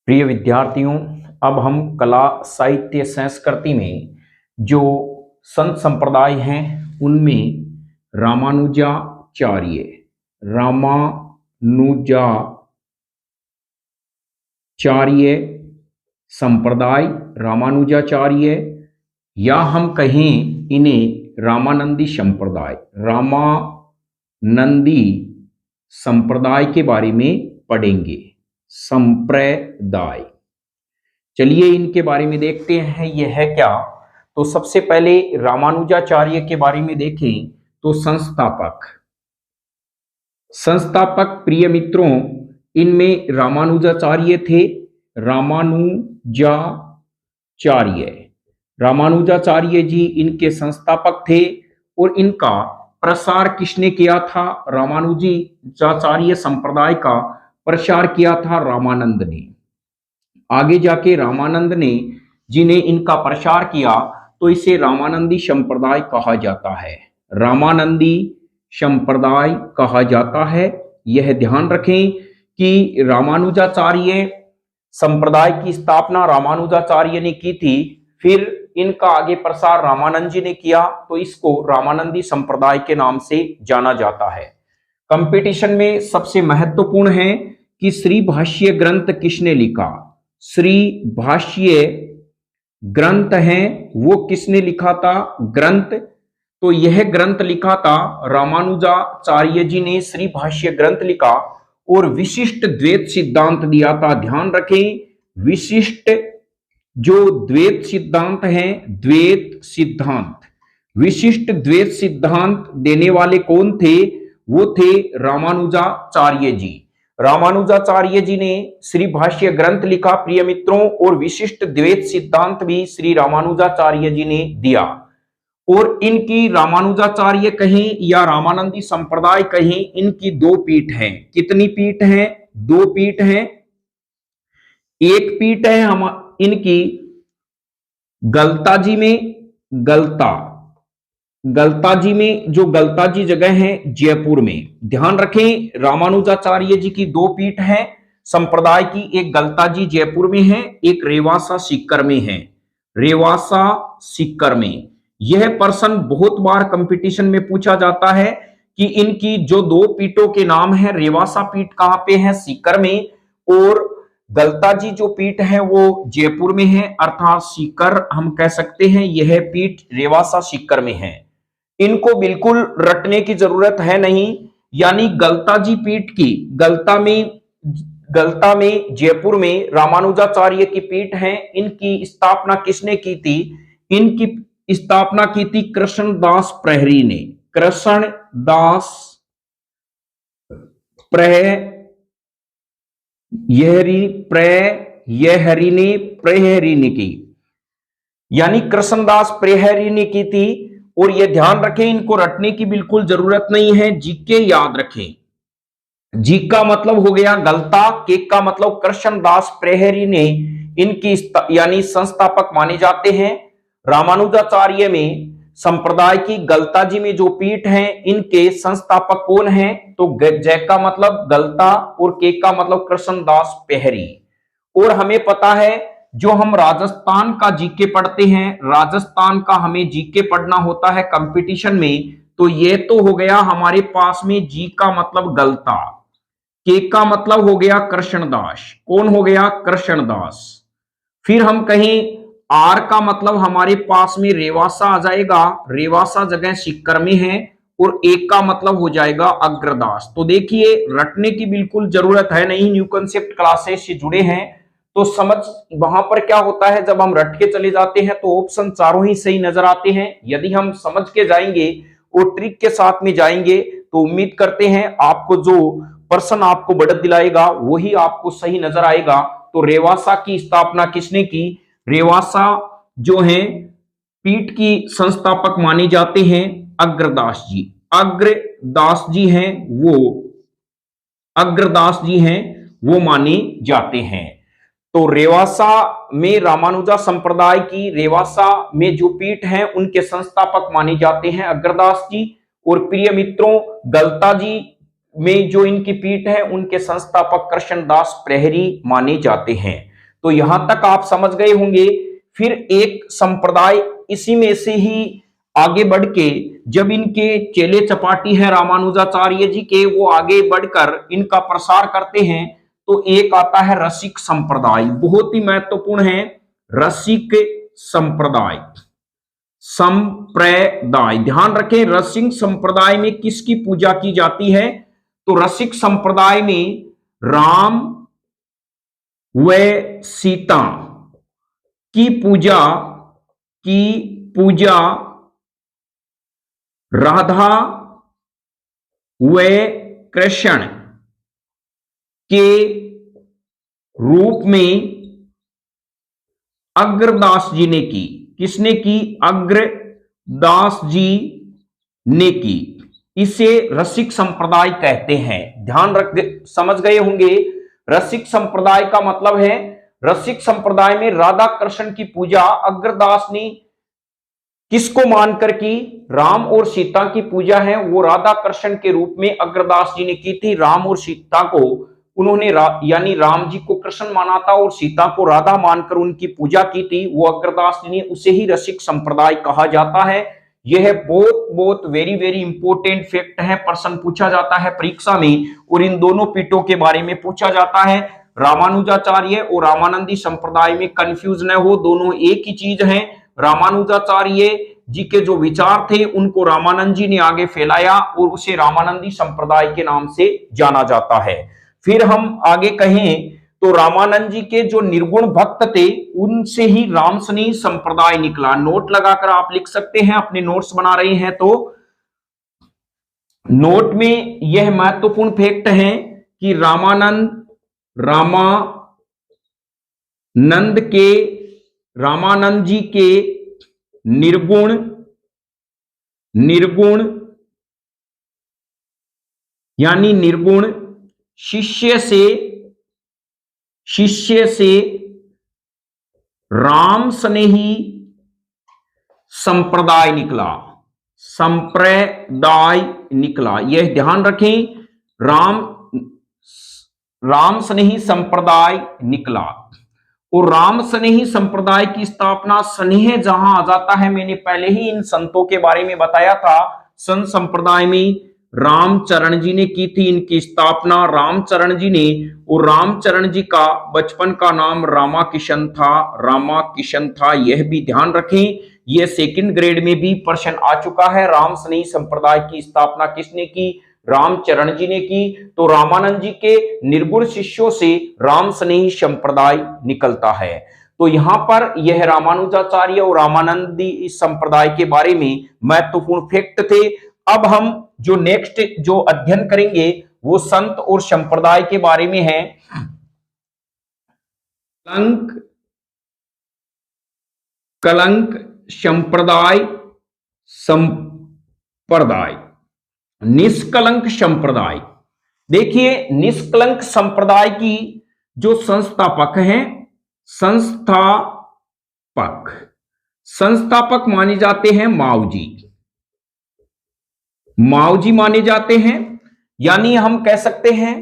प्रिय विद्यार्थियों, अब हम कला साहित्य संस्कृति में जो संत संप्रदाय हैं उनमें रामानुजाचार्य संप्रदाय, रामानुजाचार्य या हम कहें इन्हें रामानंदी संप्रदाय के बारे में पढ़ेंगे। संप्रदाय, चलिए इनके बारे में देखते हैं यह है क्या। तो सबसे पहले रामानुजाचार्य के बारे में देखें तो संस्थापक प्रिय मित्रों, इनमें रामानुजाचार्य थे। रामानुजाचार्य जी इनके संस्थापक थे और इनका प्रसार किसने किया था? रामानुजाचार्य संप्रदाय का प्रचार किया था रामानंद ने। आगे जाके रामानंद ने जिन्हें इनका प्रचार किया तो इसे रामानंदी संप्रदाय कहा जाता है। रामानंदी संप्रदाय कहा जाता है। यह ध्यान रखें कि रामानुजाचार्य संप्रदाय की स्थापना रामानुजाचार्य ने की थी, फिर इनका आगे प्रसार रामानंद जी ने किया तो इसको रामानंदी संप्रदाय के नाम से जाना जाता है। कंपटीशन में सबसे महत्वपूर्ण है कि श्री भाष्य ग्रंथ किसने लिखा? श्री भाष्य ग्रंथ है वो किसने लिखा था? ग्रंथ, तो यह ग्रंथ लिखा था रामानुजाचार्य जी ने। श्री भाष्य ग्रंथ लिखा और विशिष्ट द्वैत सिद्धांत दिया था। ध्यान रखें, विशिष्ट जो द्वैत सिद्धांत है, विशिष्ट द्वैत सिद्धांत देने वाले कौन थे? वो थे रामानुजाचार्य जी। रामानुजाचार्य जी ने श्री भाष्य ग्रंथ लिखा प्रिय मित्रों, और विशिष्ट द्वैत सिद्धांत भी श्री रामानुजाचार्य जी ने दिया। और इनकी रामानुजाचार्य कहें या रामानंदी संप्रदाय कहें, इनकी दो पीठ हैं। कितनी पीठ हैं? दो पीठ हैं। एक पीठ है हम इनकी गलता जी में, गलता जी में, जो गलता जी जगह है जयपुर में। ध्यान रखें, रामानुजाचार्य जी की दो पीठ है संप्रदाय की, एक गलता जी जयपुर में है, एक रेवासा सीकर में है। रेवासा सीकर में यह प्रश्न बहुत बार कंपटीशन में पूछा जाता है कि इनकी जो दो पीठों के नाम है, रेवासा पीठ कहां पे है? सीकर में, और गलता जी जो पीठ है वो जयपुर में है, अर्थात सीकर हम कह सकते हैं यह पीठ रेवासा सीकर में है। इनको बिल्कुल रटने की जरूरत है नहीं, यानी गलता जी पीठ की गलता में जयपुर में रामानुजाचार्य की पीठ है। इनकी स्थापना किसने की थी? इनकी स्थापना की थी कृष्णदास प्रहरी ने। कृष्णदास प्रहरी ने की, यानी कृष्णदास प्रहरी ने की थी। और यह ध्यान रखें, इनको रटने की बिल्कुल जरूरत नहीं है, जीके याद रखें। जी का मतलब हो गया गलता, के का मतलब कृष्णदास प्रहरी ने इनकी यानी संस्थापक माने जाते हैं। रामानुजाचार्य में संप्रदाय की गलता जी में जो पीठ है, इनके संस्थापक कौन है? तो जय का मतलब गलता और के का मतलब कृष्णदास प्रहरी। और हमें पता है जो हम राजस्थान का जीके पढ़ते हैं, राजस्थान का हमें जीके पढ़ना होता है कंपटीशन में, तो ये तो हो गया हमारे पास में जी का मतलब गलता, के का मतलब हो गया कृष्णदास। कौन हो गया? कृष्णदास। फिर हम कहें आर का मतलब हमारे पास में रेवासा आ जाएगा, रेवासा जगह सीकर में है, और एक का मतलब हो जाएगा अग्रदास। तो देखिए रटने की बिल्कुल जरूरत है नहीं, न्यू कंसेप्ट क्लासेस से जुड़े हैं तो समझ वहां पर क्या होता है, जब हम रट के चले जाते हैं तो ऑप्शन चारों ही सही नजर आते हैं। यदि हम समझ के जाएंगे और ट्रिक के साथ में जाएंगे तो उम्मीद करते हैं आपको जो पर्सन आपको बढ़त दिलाएगा वही आपको सही नजर आएगा। तो रेवासा की स्थापना किसने की? रेवासा जो है पीठ की संस्थापक माने जाते हैं अग्रदास जी। अग्रदास जी हैं वो माने जाते हैं। तो रेवासा में रामानुजा संप्रदाय की रेवासा में जो पीठ है उनके संस्थापक माने जाते हैं अग्रदास जी। और प्रिय मित्रों, गलता जी में जो इनकी पीठ है उनके संस्थापक कृष्णदास प्रहरी माने जाते हैं। तो यहां तक आप समझ गए होंगे। फिर एक संप्रदाय इसी में से ही आगे बढ़ के, जब इनके चेले चपाटी है रामानुजाचार्य जी के, वो आगे बढ़कर इनका प्रसार करते हैं, तो एक आता है रसिक संप्रदाय, बहुत ही महत्वपूर्ण है। रसिक संप्रदाय, संप्रदाय ध्यान रखें, रसिक संप्रदाय में किसकी पूजा की जाती है? तो रसिक संप्रदाय में राम व सीता की पूजा राधा व कृष्ण के रूप में अग्रदास जी ने की। किसने की? अग्रदास जी ने की। इसे रसिक संप्रदाय कहते हैं। ध्यान रख, समझ गए होंगे। रसिक संप्रदाय का मतलब है, रसिक संप्रदाय में राधा कृष्ण की पूजा अग्रदास ने किसको मानकर की? राम और सीता की पूजा है वो राधा कृष्ण के रूप में अग्रदास जी ने की थी। राम और सीता को उन्होंने यानी राम जी को कृष्ण माना था और सीता को राधा मानकर उनकी पूजा की थी, वो अग्रदास जी ने, उसे ही रसिक संप्रदाय कहा जाता है। यह बहुत बहुत वेरी वेरी इंपॉर्टेंट फैक्ट है, प्रश्न पूछा जाता है परीक्षा में, और इन दोनों पीठों के बारे में पूछा जाता है। रामानुजाचार्य और रामानंदी संप्रदाय में कंफ्यूज न हो, दोनों एक ही चीज है। रामानुजाचार्य जी के जो विचार थे उनको रामानंद जी ने आगे फैलाया और उसे रामानंदी संप्रदाय के नाम से जाना जाता है। फिर हम आगे कहें तो रामानंद जी के जो निर्गुण भक्त थे उनसे ही रामसनेही संप्रदाय निकला। नोट लगाकर आप लिख सकते हैं, अपने नोट्स बना रहे हैं तो नोट में यह महत्वपूर्ण फैक्ट है कि रामानंद जी के निर्गुण यानी निर्गुण शिष्य से राम स्नेही संप्रदाय निकला। यह ध्यान रखें, राम स्नेही संप्रदाय निकला। और राम स्नेही संप्रदाय की स्थापना स्नेह जहां आ जाता है, मैंने पहले ही इन संतों के बारे में बताया था। संत संप्रदाय में रामचरण जी ने की थी इनकी स्थापना, रामचरण जी ने। और रामचरण जी का बचपन का नाम रामाकिशन था। यह भी ध्यान रखें, यह सेकंड ग्रेड में भी प्रश्न आ चुका है। राम स्नेही संप्रदाय की स्थापना किसने की? रामचरण जी ने की। तो रामानंद जी के निर्गुण शिष्यों से राम स्नेही संप्रदाय निकलता है। तो यहां पर यह रामानुजाचार्य और रामानंदी इस संप्रदाय के बारे में महत्वपूर्ण फैक्ट थे। अब हम जो नेक्स्ट जो अध्ययन करेंगे वो संत और संप्रदाय के बारे में है। कलंक संप्रदाय, निष्कलंक संप्रदाय। देखिए, निष्कलंक संप्रदाय की जो संस्थापक माने जाते हैं माऊजी माने जाते हैं। यानी हम कह सकते हैं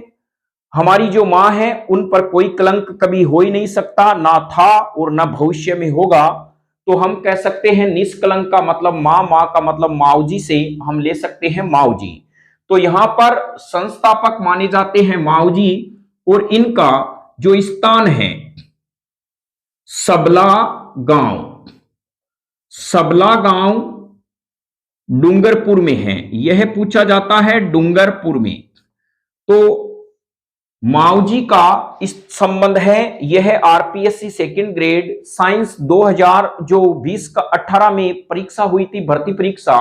हमारी जो मां है उन पर कोई कलंक कभी हो ही नहीं सकता, ना था और ना भविष्य में होगा। तो हम कह सकते हैं निष्कलंक का मतलब मां का मतलब माऊजी से हम ले सकते हैं माऊजी। तो यहां पर संस्थापक माने जाते हैं माऊजी, और इनका जो स्थान है सबला गांव डूंगरपुर में है। यह पूछा जाता है डूंगरपुर में। तो माऊजी का इस संबंध है, यह आरपीएससी सेकंड ग्रेड साइंस 2000 जो 2018 में परीक्षा हुई थी, भर्ती परीक्षा,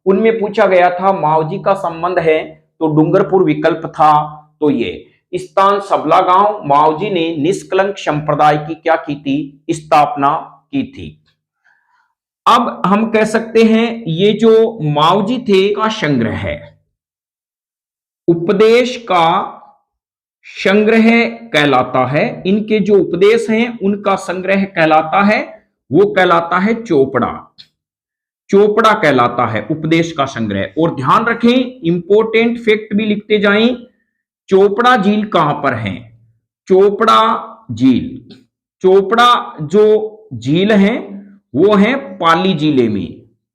उनमें पूछा गया था माऊजी का संबंध है, तो डूंगरपुर विकल्प था। तो ये स्थान सबला गांव, माऊजी ने निष्कलंक संप्रदाय की क्या की थी? स्थापना की थी। अब हम कह सकते हैं ये जो माऊजी थे का संग्रह है, उपदेश का संग्रह कहलाता है। इनके जो उपदेश हैं उनका संग्रह कहलाता है, वो कहलाता है चोपड़ा कहलाता है उपदेश का संग्रह। और ध्यान रखें, इंपॉर्टेंट फैक्ट भी लिखते जाएं, चोपड़ा झील कहां पर है? चोपड़ा चोपड़ा जो झील है वो है पाली जिले में,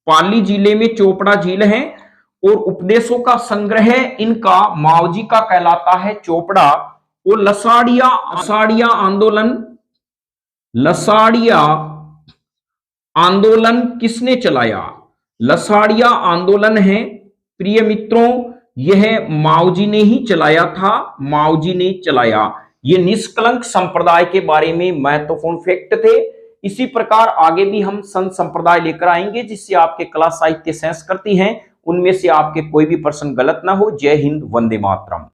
पाली जिले में चोपड़ा झील है। और उपदेशों का संग्रह इनका मावजी का कहलाता है चोपड़ा। और लसाड़िया आंदोलन, लसाड़िया आंदोलन किसने चलाया? लसाड़िया आंदोलन है प्रिय मित्रों, यह मावजी ने ही चलाया था, मावजी ने चलाया। ये निष्कलंक संप्रदाय के बारे में महत्वपूर्ण फैक्ट थे। इसी प्रकार आगे भी हम संत संप्रदाय लेकर आएंगे जिससे आपके कला साहित्य सेंस करती हैं, उनमें से आपके कोई भी प्रश्न गलत ना हो। जय हिंद, वंदे मातरम।